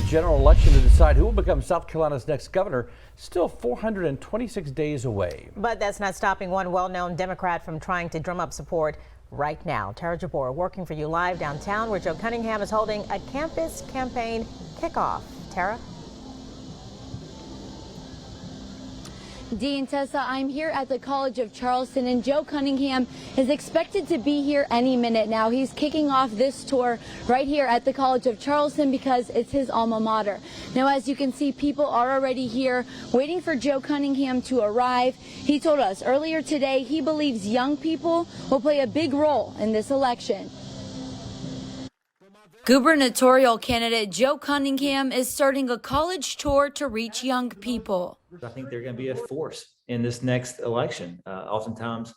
general election to decide who will become South Carolina's next governor still 426 days away. But that's not stopping one well-known Democrat from trying to drum up support right now. Tara Jabor working for you live downtown, where Joe Cunningham is holding a campus campaign kickoff. Tara? Dee and Tessa, I'm here at the College of Charleston, and Joe Cunningham is expected to be here any minute now. He's kicking off this tour right here at the College of Charleston because it's his alma mater. Now, as you can see, people are already here waiting for Joe Cunningham to arrive. He told us earlier today he believes young people will play a big role in this election. Gubernatorial candidate Joe Cunningham is starting a college tour to reach young people. I think they're going to be a force in this next election. Oftentimes,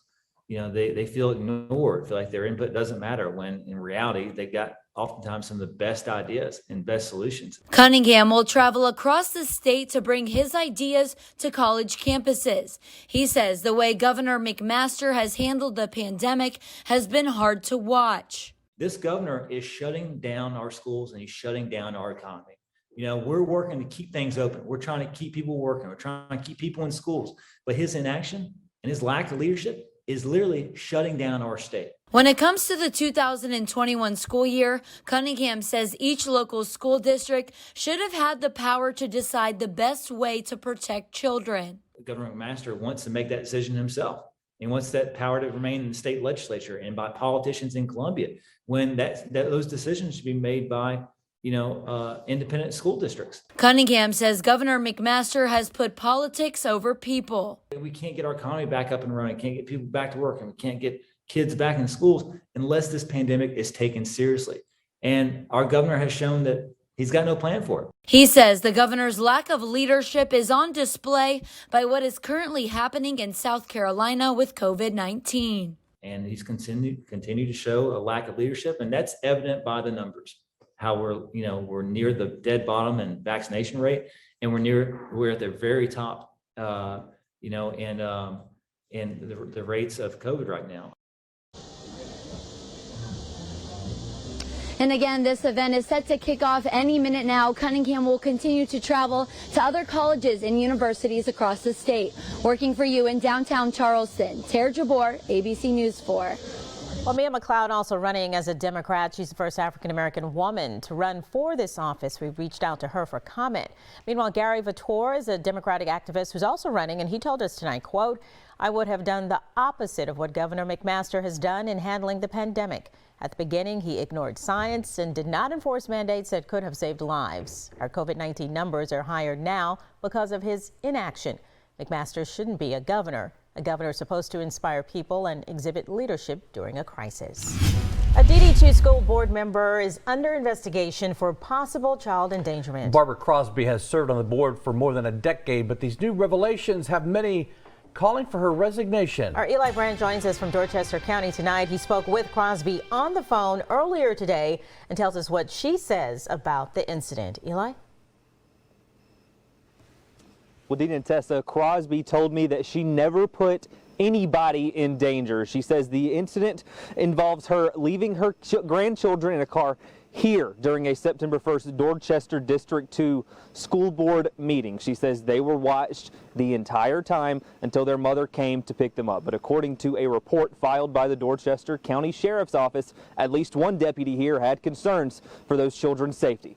they feel ignored, feel like their input doesn't matter, when in reality, they got oftentimes some of the best ideas and best solutions. Cunningham will travel across the state to bring his ideas to college campuses. He says the way Governor McMaster has handled the pandemic has been hard to watch. This governor is shutting down our schools and he's shutting down our economy. We're working to keep things open. We're trying to keep people working. We're trying to keep people in schools. But his inaction and his lack of leadership is literally shutting down our state. When it comes to the 2021 school year, Cunningham says each local school district should have had the power to decide the best way to protect children. Governor McMaster wants to make that decision himself. He wants that power to remain in the state legislature and by politicians in Columbia, when those decisions should be made by independent school districts. Cunningham says Governor McMaster has put politics over people. We can't get our economy back up and running, can't get people back to work, and we can't get kids back in schools unless this pandemic is taken seriously. And our governor has shown that he's got no plan for it. He says the governor's lack of leadership is on display by what is currently happening in South Carolina with COVID-19. And he's continued to show a lack of leadership, and that's evident by the numbers. How we're near the dead bottom in vaccination rate, and we're at the very top, in the rates of COVID right now. And again, this event is set to kick off any minute now. Cunningham will continue to travel to other colleges and universities across the state. Working for you in downtown Charleston, Tara Jabor, ABC News 4. Well, Mia McLeod also running as a Democrat. She's the first African-American woman to run for this office. We've reached out to her for comment. Meanwhile, Gary Vitor is a Democratic activist who's also running, and he told us tonight, quote, "I would have done the opposite of what Governor McMaster has done in handling the pandemic. At the beginning, he ignored science and did not enforce mandates that could have saved lives. Our COVID-19 numbers are higher now because of his inaction. McMaster shouldn't be a governor. A governor is supposed to inspire people and exhibit leadership during a crisis." A DD2 school board member is under investigation for possible child endangerment. Barbara Crosby has served on the board for more than a decade, but these new revelations have many calling for her resignation. Our Eli Brandt joins us from Dorchester County tonight. He spoke with Crosby on the phone earlier today and tells us what she says about the incident. Eli? Well, Dean and Tessa, Crosby told me that she never put anybody in danger. She says the incident involves her leaving her grandchildren in a car here during a September 1st Dorchester District 2 school board meeting. She says they were watched the entire time until their mother came to pick them up. But according to a report filed by the Dorchester County Sheriff's Office, at least one deputy here had concerns for those children's safety.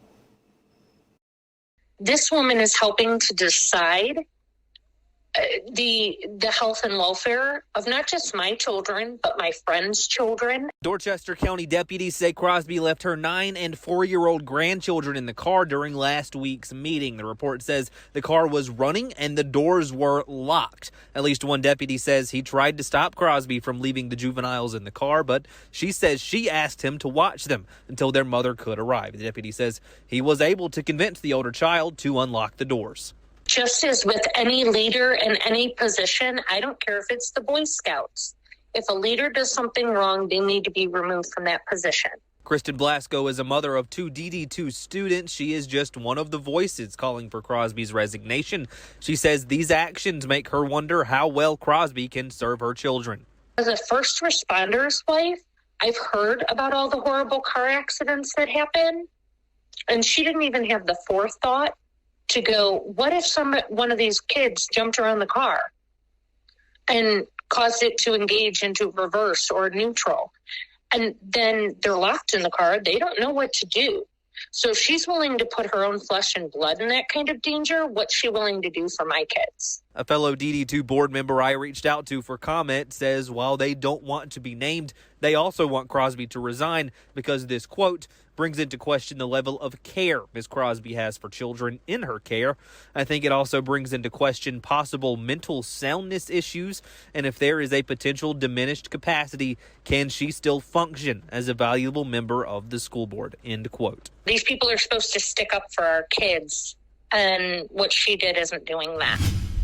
This woman is helping to decide the health and welfare of not just my children, but my friends' children. Dorchester County deputies say Crosby left her 9- and 4-year-old grandchildren in the car during last week's meeting. The report says the car was running and the doors were locked. At least one deputy says he tried to stop Crosby from leaving the juveniles in the car, but she says she asked him to watch them until their mother could arrive. The deputy says he was able to convince the older child to unlock the doors. Just as with any leader in any position, I don't care if it's the Boy Scouts. If a leader does something wrong, they need to be removed from that position. Kristen Blasco is a mother of 2 DD2 students. She is just one of the voices calling for Crosby's resignation. She says these actions make her wonder how well Crosby can serve her children. As a first responder's wife, I've heard about all the horrible car accidents that happen. And she didn't even have the forethought to go, what if one of these kids jumped around the car and caused it to engage into reverse or neutral? And then they're locked in the car. They don't know what to do. So if she's willing to put her own flesh and blood in that kind of danger, what's she willing to do for my kids? A fellow DD2 board member I reached out to for comment says while they don't want to be named, they also want Crosby to resign because this, quote, brings into question the level of care Ms. Crosby has for children in her care. I think it also brings into question possible mental soundness issues, and if there is a potential diminished capacity, can she still function as a valuable member of the school board, end quote. These people are supposed to stick up for our kids, and what she did isn't doing that.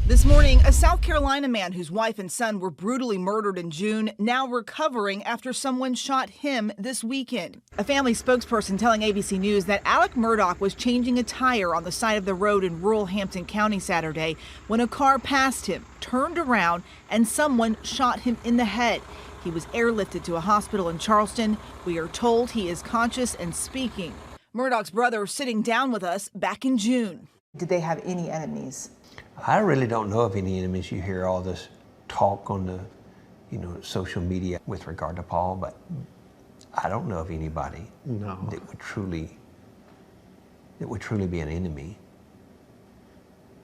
This morning, a South Carolina man whose wife and son were brutally murdered in June, now recovering after someone shot him this weekend. A family spokesperson telling ABC News that Alex Murdaugh was changing a tire on the side of the road in rural Hampton County Saturday when a car passed him, turned around, and someone shot him in the head. He was airlifted to a hospital in Charleston. We are told he is conscious and speaking. Murdaugh's brother sitting down with us back in June. Did they have any enemies? I really don't know of any enemies. You hear all this talk on the, social media with regard to Paul, but I don't know of anybody that would truly be an enemy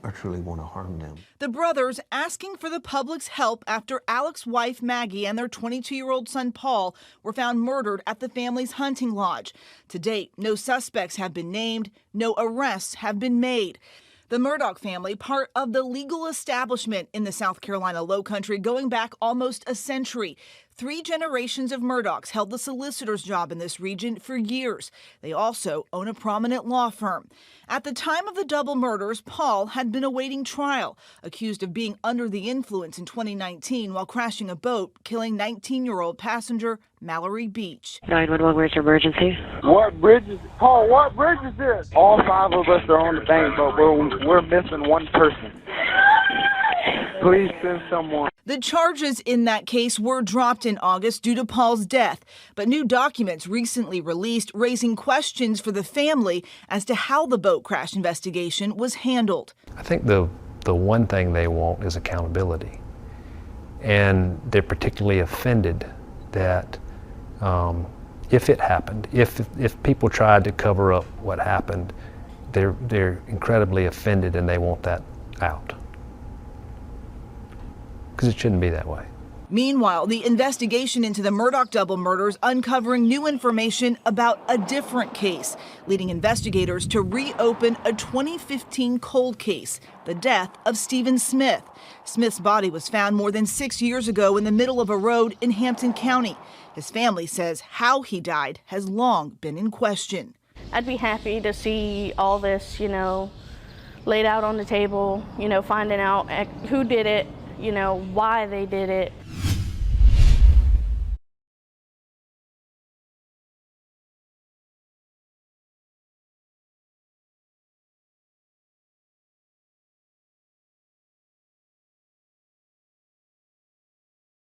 or truly want to harm them. The brothers asking for the public's help after Alex's wife Maggie and their 22-year-old son Paul were found murdered at the family's hunting lodge. To date, no suspects have been named, no arrests have been made. The Murdaugh family, part of the legal establishment in the South Carolina Lowcountry going back almost a century. 3 generations of Murdaughs held the solicitor's job in this region for years. They also own a prominent law firm. At the time of the double murders, Paul had been awaiting trial, accused of being under the influence in 2019 while crashing a boat, killing 19-year-old passenger Mallory Beach. 911, where's your emergency? What bridge is Paul, what bridge is this? All 5 of us are on the bank, but we're missing one person. Please send someone. The charges in that case were dropped in August due to Paul's death, but new documents recently released raising questions for the family as to how the boat crash investigation was handled. I think the one thing they want is accountability, and they're particularly offended that if it happened, if people tried to cover up what happened, they're incredibly offended and they want that out. Because it shouldn't be that way. Meanwhile, the investigation into the Murdaugh double murders uncovering new information about a different case, leading investigators to reopen a 2015 cold case, the death of Stephen Smith. Smith's body was found more than 6 years ago in the middle of a road in Hampton County. His family says how he died has long been in question. I'd be happy to see all this, laid out on the table, finding out who did it, why they did it.